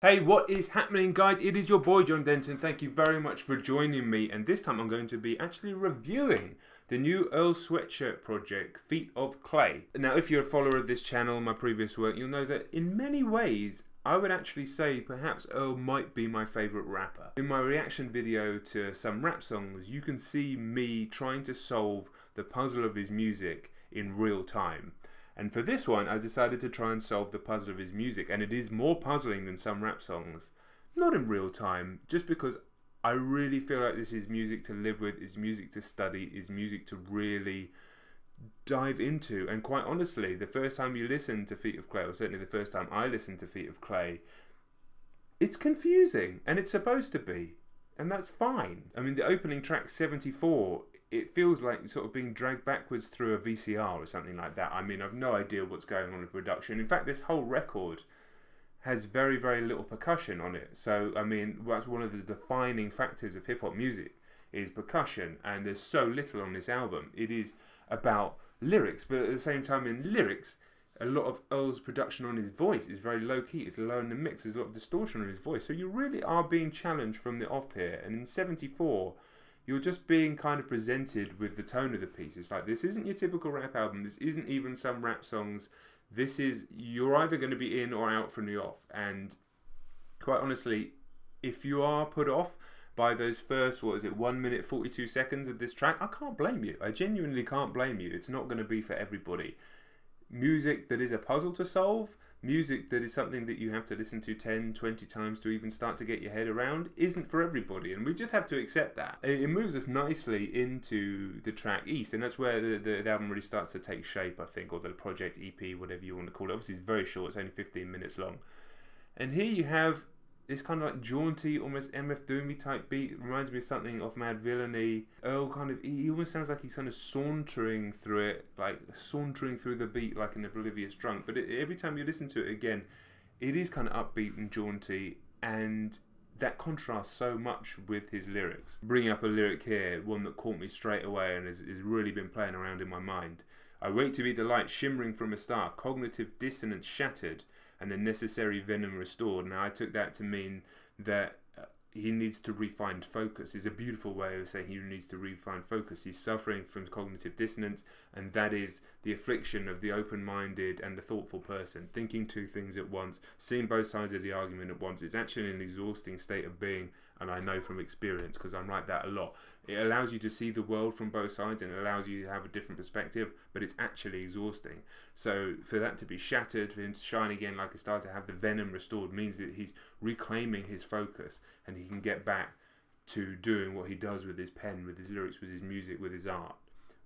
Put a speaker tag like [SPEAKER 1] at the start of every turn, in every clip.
[SPEAKER 1] Hey, what is happening, guys? It is your boy John Denton. Thank you very much for joining me, and this time I'm going to be actually reviewing the new Earl Sweatshirt project, Feet of Clay. Now, if you're a follower of this channel, my previous work, you'll know that in many ways I would actually say perhaps Earl might be my favourite rapper. In my reaction video to some rap songs, you can see me trying to solve the puzzle of his music in real time. And for this one, I decided to try and solve the puzzle of his music, and it is more puzzling than some rap songs. Not in real time, just because I really feel like this is music to live with, is music to study, is music to really dive into. And quite honestly, the first time you listen to Feet of Clay, or certainly the first time I listened to Feet of Clay, it's confusing, and it's supposed to be. And that's fine. I mean, the opening track 74, it feels like sort of being dragged backwards through a VCR or something like that. I mean, I've no idea what's going on in production. In fact, this whole record has very, very little percussion on it. So, I mean, that's one of the defining factors of hip-hop music, is percussion. And there's so little on this album. It is about lyrics, but at the same time in lyrics, a lot of Earl's production on his voice is very low-key. It's low in the mix. There's a lot of distortion on his voice. So you really are being challenged from the off here. And in 74, you're just being kind of presented with the tone of the piece. It's like, this isn't your typical rap album. This isn't even some rap songs. This is, you're either going to be in or out from the off. And quite honestly, if you are put off by those first, 1 minute 42 seconds of this track, I can't blame you. I genuinely can't blame you. It's not going to be for everybody. Music that is a puzzle to solve, music that is something that you have to listen to 10, 20 times to even start to get your head around, isn't for everybody, and we just have to accept that. It moves us nicely into the track East, and that's where the album really starts to take shape, I think, or the project EP, whatever you want to call it. Obviously it's very short, it's only 15 minutes long. And here you have this kind of like jaunty, almost MF Doomy type beat. It reminds me of something of Mad Villainy. Earl kind of, he almost sounds like he's kind of sauntering through it, like sauntering through the beat like an oblivious drunk. But every time you listen to it again, it is kind of upbeat and jaunty, and that contrasts so much with his lyrics. Bringing up a lyric here, one that caught me straight away and has really been playing around in my mind. I wait to be the light shimmering from a star, cognitive dissonance shattered, and the necessary venom restored. Now, I took that to mean that he needs to refine focus. It's a beautiful way of saying he needs to refine focus. He's suffering from cognitive dissonance, and that is the affliction of the open-minded and the thoughtful person, thinking two things at once, seeing both sides of the argument at once. It's actually an exhausting state of being, and I know from experience because I'm like that a lot. It allows you to see the world from both sides, and it allows you to have a different perspective, but it's actually exhausting. So for that to be shattered, for him to shine again like a star, to have the venom restored, means that he's reclaiming his focus, and he can get back to doing what he does with his pen, with his lyrics, with his music, with his art.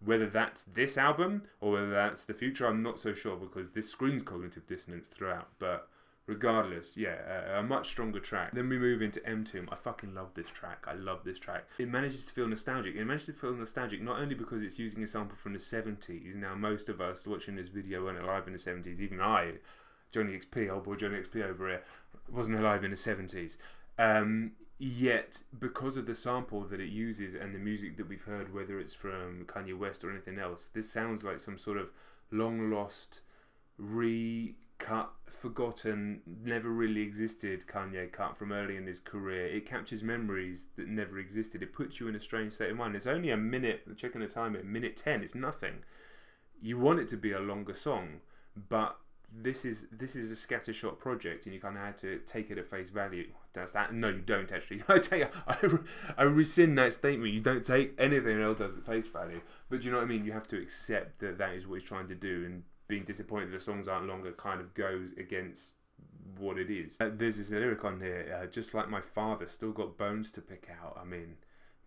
[SPEAKER 1] Whether that's this album or whether that's the future, I'm not so sure, because this screams cognitive dissonance throughout. But regardless, yeah, a much stronger track. Then we move into MTomb. I fucking love this track. I love this track. It manages to feel nostalgic. It manages to feel nostalgic not only because it's using a sample from the 70s. Now, most of us watching this video weren't alive in the 70s. Even I, Johnny XP, old boy Johnny XP over here, wasn't alive in the 70s. Yet, because of the sample that it uses and the music that we've heard, whether it's from Kanye West or anything else, this sounds like some sort of long-lost, recut, forgotten, never really existed Kanye cut from early in his career. It captures memories that never existed. It puts you in a strange state of mind. It's only a minute, checking the time at minute 10, it's nothing. You want it to be a longer song, but this is a scattershot project, and you kind of had to take it at face value. That's that. No, you don't actually. I rescind that statement. You don't take anything else does at face value. But do you know what I mean? You have to accept that that is what he's trying to do, and being disappointed the songs aren't longer kind of goes against what it is. There's this lyric on here, just like my father, still got bones to pick out. I mean,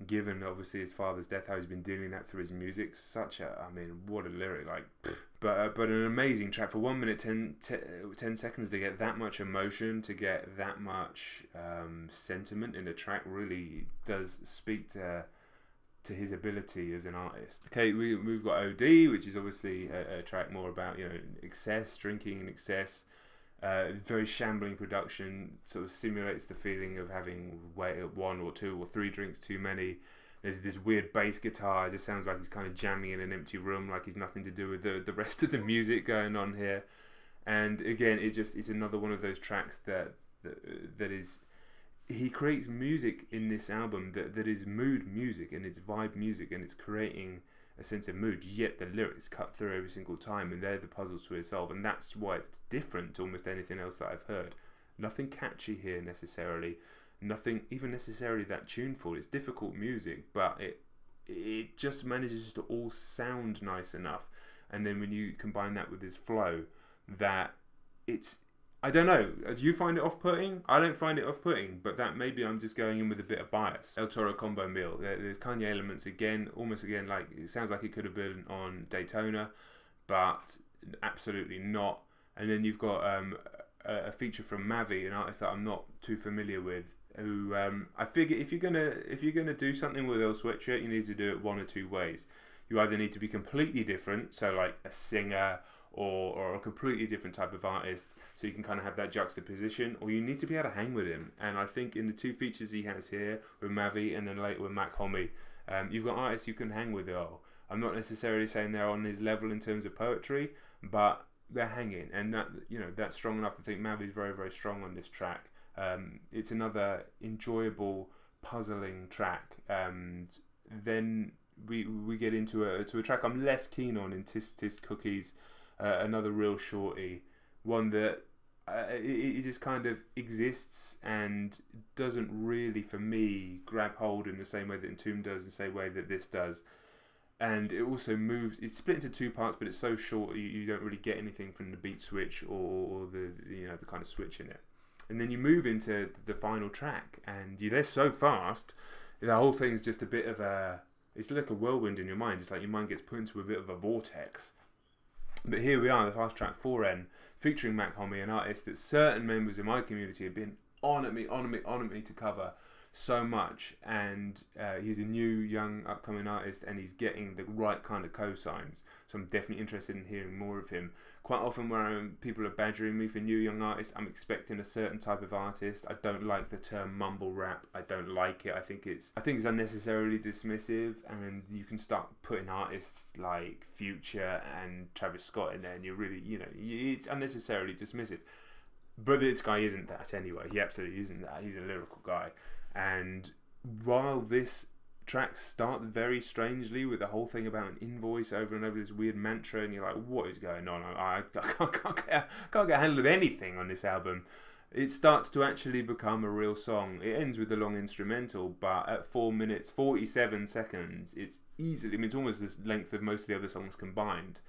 [SPEAKER 1] given obviously his father's death, how he's been dealing that through his music, such a, I mean, what a lyric, like, but an amazing track. For 1 minute 10 seconds to get that much emotion, to get that much sentiment in a track, really does speak to his ability as an artist. Okay, we've got OD, which is obviously a track more about, you know, excess, drinking and excess. Very shambling production, sort of simulates the feeling of having one or two or three drinks too many. There's this weird bass guitar. It just sounds like he's kind of jamming in an empty room, like he's nothing to do with the rest of the music going on here. And again, it's another one of those tracks that that is, he creates music in this album that is mood music and it's vibe music and it's creating a sense of mood, yet the lyrics cut through every single time and they're the puzzles to itself, and that's why it's different to almost anything else that I've heard. Nothing catchy here necessarily, nothing even necessarily that tuneful. It's difficult music, but it just manages to all sound nice enough, and then when you combine that with his flow, that it's, I don't know, do you find it off-putting? I don't find it off-putting, but that maybe I'm just going in with a bit of bias. El Toro combo meal, there's Kanye elements again, almost again, like it sounds like it could have been on Daytona, but absolutely not. And then you've got a feature from Mavi, an artist that I'm not too familiar with, who I figure if you're gonna do something with Earl Sweatshirt, you need to do it one or two ways. You either need to be completely different, so like a singer or a completely different type of artist, so you can kind of have that juxtaposition, or you need to be able to hang with him. And I think in the two features he has here with Mavi and then later with MTomb, you've got artists you can hang with Earl. I'm not necessarily saying they're on his level in terms of poetry, but they're hanging, and that, you know, that's strong enough to think Mavi's very, very strong on this track. It's another enjoyable, puzzling track, and then we get into a track I'm less keen on in Tis Tis Cookies, another real shorty, one that it just kind of exists and doesn't really, for me, grab hold in the same way that MTomb does, the same way that this does. And it also moves, it's split into two parts, but it's so short you don't really get anything from the beat switch or the, you know, the kind of switch in it. And then you move into the final track, and they're so fast, the whole thing's just a bit of it's like a whirlwind in your mind. It's like your mind gets put into a bit of a vortex. But here we are, the fast track 4N, featuring MTomb, an artist that certain members of my community have been on at me to cover so much, and he's a new young upcoming artist, and he's getting the right kind of cosigns, so I'm definitely interested in hearing more of him. Quite often when people are badgering me for new young artists, I'm expecting a certain type of artist. I don't like the term mumble rap. I don't like it. I think it's unnecessarily dismissive, and you can start putting artists like Future and Travis Scott in there, and you're really, you know, it's unnecessarily dismissive. But this guy isn't that anyway. He absolutely isn't that. He's a lyrical guy. And while this track starts very strangely with the whole thing about an invoice over and over this weird mantra, and you're like, what is going on? I can't get a handle of anything on this album. It starts to actually become a real song. It ends with a long instrumental, but at 4 minutes 47 seconds, it's easily, I mean, it's almost the length of most of the other songs combined.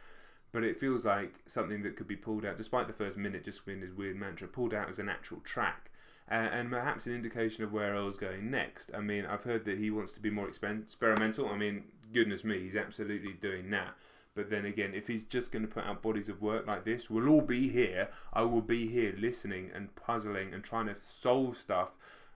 [SPEAKER 1] But it feels like something that could be pulled out, despite the first minute just being this weird mantra, pulled out as an actual track. And perhaps an indication of where Earl's going next. I mean, I've heard that he wants to be more experimental. I mean, goodness me, he's absolutely doing that. But then again, if he's just going to put out bodies of work like this, we'll all be here. I will be here listening and puzzling and trying to solve stuff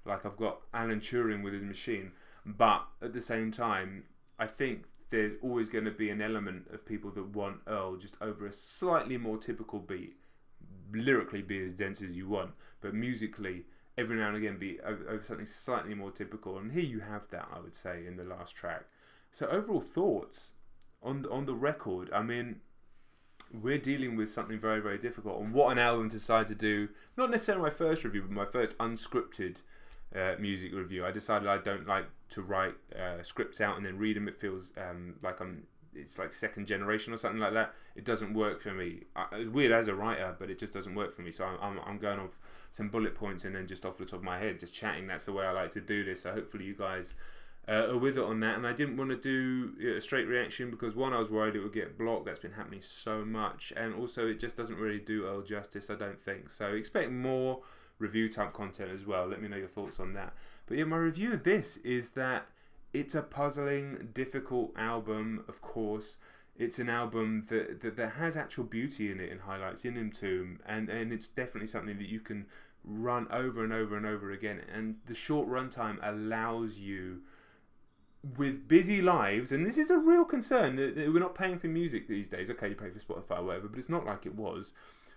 [SPEAKER 1] like I've got Alan Turing with his machine. But at the same time, I think there's always going to be an element of people that want Earl just over a slightly more typical beat. Lyrically be as dense as you want, but musically every now and again be over something slightly more typical. And here you have that, I would say, in the last track. So overall thoughts on the record, I mean, we're dealing with something very, very difficult. And what an album to decide to do, not necessarily my first review, but my first unscripted music review. I decided I don't like to write scripts out and then read them. It feels like it's like second generation or something like that. It doesn't work for me. It's weird as a writer, but it just doesn't work for me. So I'm going off some bullet points and then just off the top of my head, just chatting. That's the way I like to do this. So hopefully you guys are with it on that. And I didn't want to do a straight reaction because, one, I was worried it would get blocked. That's been happening so much. And also it just doesn't really do Earl justice, I don't think. So expect more review type content as well. Let me know your thoughts on that. But yeah, my review of this is that it's a puzzling, difficult album, of course. It's an album that has actual beauty in it and highlights in MTomb, and it's definitely something that you can run over and over and over again. And the short runtime allows you, with busy lives, and this is a real concern, we're not paying for music these days. Okay, you pay for Spotify or whatever, but it's not like it was.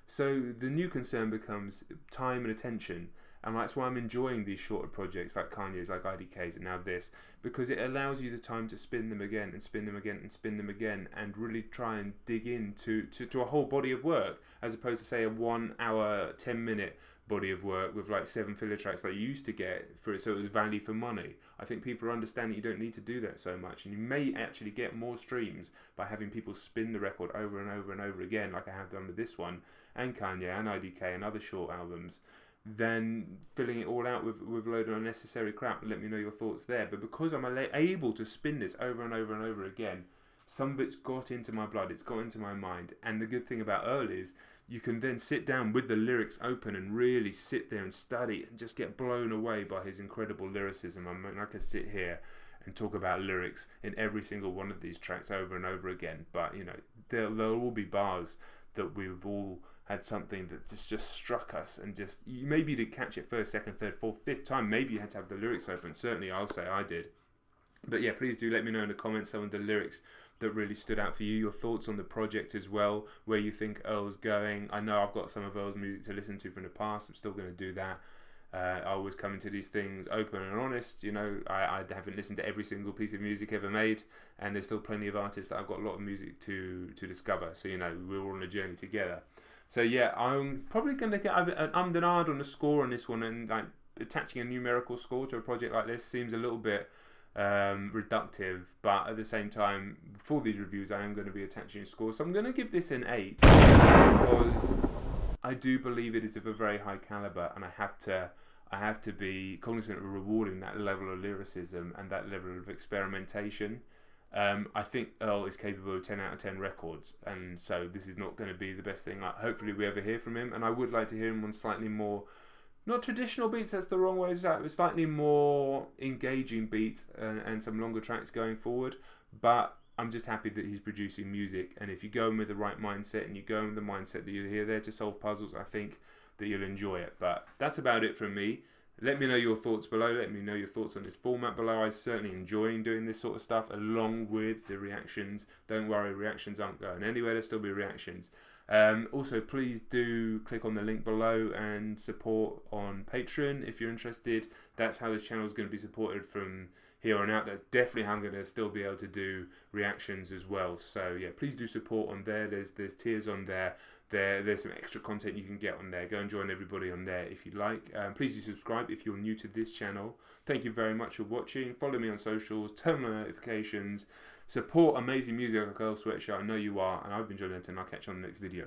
[SPEAKER 1] So the new concern becomes time and attention. And that's why I'm enjoying these shorter projects like Kanye's, like IDK's, and now this, because it allows you the time to spin them again and spin them again and spin them again, and really try and dig into a whole body of work, as opposed to say a 1 hour, 10-minute body of work with like 7 filler tracks like you used to get for it, so it was value for money. I think people understand that you don't need to do that so much, and you may actually get more streams by having people spin the record over and over and over again, like I have done with this one, and Kanye, and IDK, and other short albums, than filling it all out with a load of unnecessary crap. Let me know your thoughts there. But because I'm able to spin this over and over and over again, some of it's got into my blood, it's got into my mind. And the good thing about Earl is you can then sit down with the lyrics open and really sit there and study and just get blown away by his incredible lyricism. I mean, I could sit here and talk about lyrics in every single one of these tracks over and over again. But, you know, there'll all be bars that we've all had something that just struck us, and just, maybe you didn't catch it first, second, third, fourth, fifth time. Maybe you had to have the lyrics open. Certainly I'll say I did. But yeah, please do let me know in the comments some of the lyrics that really stood out for you, your thoughts on the project as well, where you think Earl's going. I know I've got some of Earl's music to listen to from the past. I'm still going to do that. I always come into these things open and honest. You know, I haven't listened to every single piece of music ever made, and there's still plenty of artists that I've got a lot of music to discover. So, you know, we're all on a journey together. So yeah, I'm probably going to get an and on the score on this one, and like attaching a numerical score to a project like this seems a little bit reductive, but at the same time, for these reviews I am going to be attaching a score, so I'm going to give this an 8 because I do believe it is of a very high caliber, and I have to be cognizant of rewarding that level of lyricism and that level of experimentation. I think Earl is capable of 10 out of 10 records, and so this is not going to be the best thing hopefully we ever hear from him, and I would like to hear him on slightly more, not traditional beats, that's the wrong way to say it, slightly more engaging beats and some longer tracks going forward. But I'm just happy that he's producing music, and if you go in with the right mindset and you go in with the mindset that you're here there to solve puzzles, I think that you'll enjoy it. But that's about it from me. Let me know your thoughts below. Let me know your thoughts on this format below. I'm certainly enjoying doing this sort of stuff along with the reactions. Don't worry, reactions aren't going anywhere. There'll still be reactions. Also, please do click on the link below and support on Patreon if you're interested. That's how the channel is going to be supported from here on out. That's definitely how I'm going to still be able to do reactions as well. So yeah, please do support on there. There's tiers on there. There's some extra content you can get on there. Go and join everybody on there if you like. Please do subscribe if you're new to this channel. Thank you very much for watching. Follow me on socials, turn on notifications, support amazing music like Earl Sweatshirt. I know you are, and I've been Denton. I'll catch you on the next video.